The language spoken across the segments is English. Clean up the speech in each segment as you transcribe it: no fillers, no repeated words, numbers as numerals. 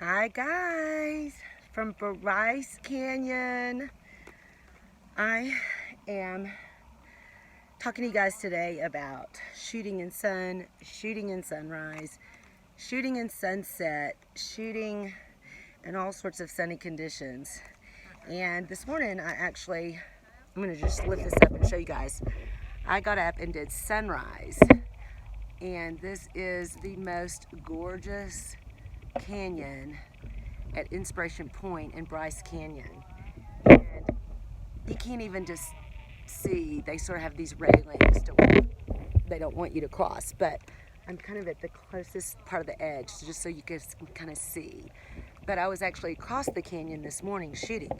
Hi guys, from Bryce Canyon. I am talking to you guys today about shooting in sun, shooting in sunrise, shooting in sunset, shooting in all sorts of sunny conditions. And this morning I'm going to just lift this up and show you guys. I got up and did sunrise, and this is the most gorgeous canyon at Inspiration Point in Bryce Canyon. And you can't even just see, they sort of have these railings to where they don't want you to cross, but I'm kind of at the closest part of the edge just so you can kind of see. But I was actually across the canyon this morning shooting.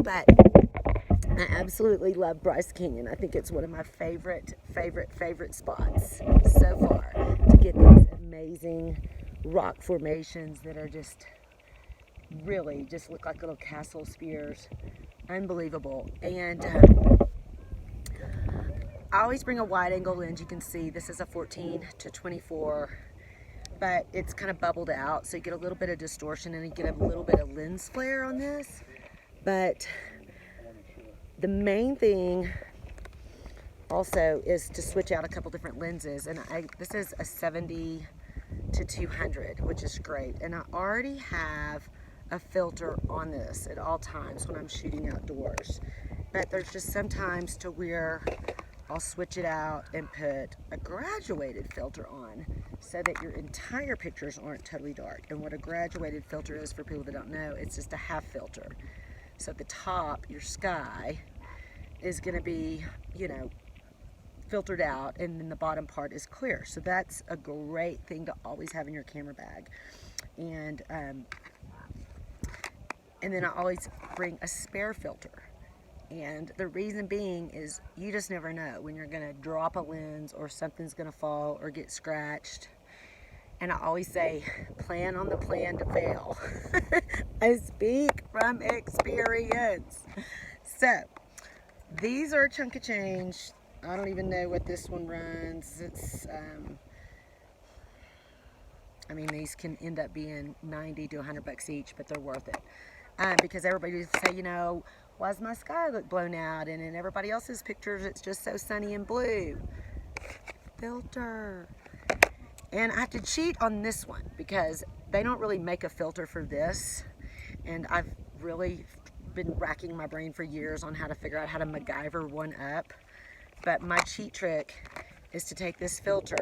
But I absolutely love Bryce Canyon. I think it's one of my favorite spots so far to get these amazing rock formations that are just really just look like little castle spears. Unbelievable. And I always bring a wide angle lens. You can see this is a 14 to 24, but it's kind of bubbled out, so you get a little bit of distortion and you get a little bit of lens flare on this. But the main thing also is to switch out a couple different lenses, and this is a 70 to 200, which is great. And I already have a filter on this at all times when I'm shooting outdoors, but there's just sometimes to where I'll switch it out and put a graduated filter on so that your entire pictures aren't totally dark. And what a graduated filter is, for people that don't know, it's just a half filter. So at the top, your sky is going to be, filtered out, and then the bottom part is clear. So that's a great thing to always have in your camera bag. And then I always bring a spare filter. And the reason being is you just never know when you're going to drop a lens or something's going to fall or get scratched. And I always say, plan on the plan to fail. I speak from experience. So, these are a chunk of change. I don't even know what this one runs. It's, these can end up being 90 to 100 bucks each, but they're worth it. Because everybody would say, why does my sky look blown out? And in everybody else's pictures, it's just so sunny and blue. Filter. And I have to cheat on this one because they don't really make a filter for this. And I've really been racking my brain for years on how to figure out how to MacGyver one up. But my cheat trick is to take this filter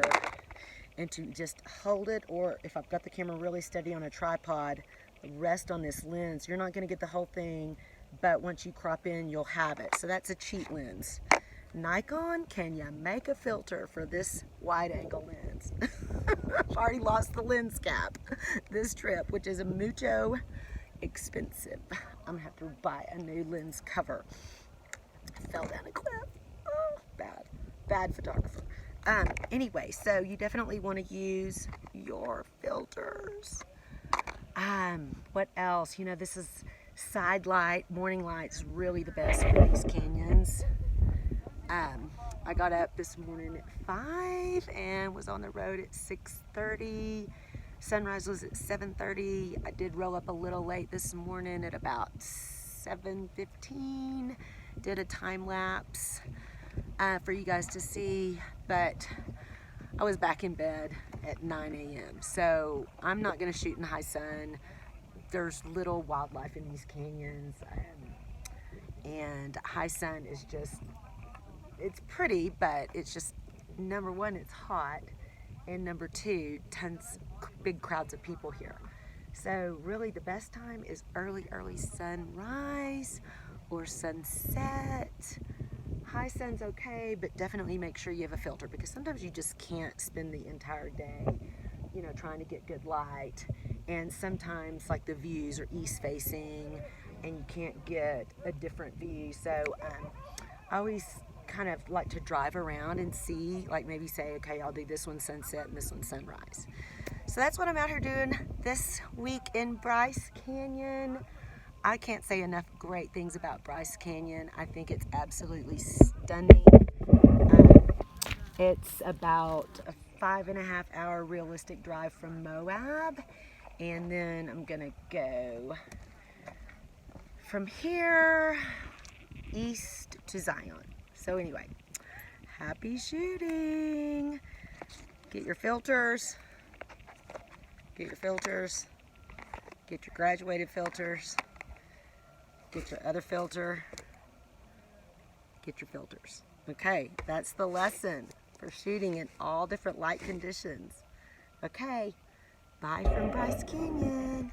and to just hold it, or if I've got the camera really steady on a tripod, rest on this lens. You're not going to get the whole thing, but once you crop in, you'll have it. So that's a cheat lens. Nikon, can you make a filter for this wide angle lens? I've already lost the lens cap this trip, which is a mucho expensive. I'm gonna have to buy a new lens cover. I fell down a cliff. Oh, bad photographer. Anyway, so you definitely want to use your filters. What else? This is side light, morning light's really the best for these canyons. I got up this morning at 5 and was on the road at 6:30. Sunrise was at 7:30. I did roll up a little late this morning at about 7:15. Did a time lapse for you guys to see, but I was back in bed at 9 a.m. So I'm not going to shoot in high sun. There's little wildlife in these canyons, and high sun is just, it's pretty, but it's just, number one, it's hot, and number two, big crowds of people here. So really the best time is early sunrise or sunset. High sun's okay, but definitely make sure you have a filter, because sometimes you just can't spend the entire day, trying to get good light. And sometimes, like, the views are east facing and you can't get a different view. So I always kind of like to drive around and see, like, maybe say, okay, I'll do this one sunset and this one sunrise. So that's what I'm out here doing this week in Bryce Canyon. I can't say enough great things about Bryce Canyon. I think it's absolutely stunning. It's about a 5.5 hour realistic drive from Moab, And then I'm gonna go from here east to Zion. So anyway, happy shooting. Get your filters. Get your filters. Get your graduated filters. Get your other filter. Get your filters. Okay, that's the lesson for shooting in all different light conditions. Okay, bye from Bryce Canyon.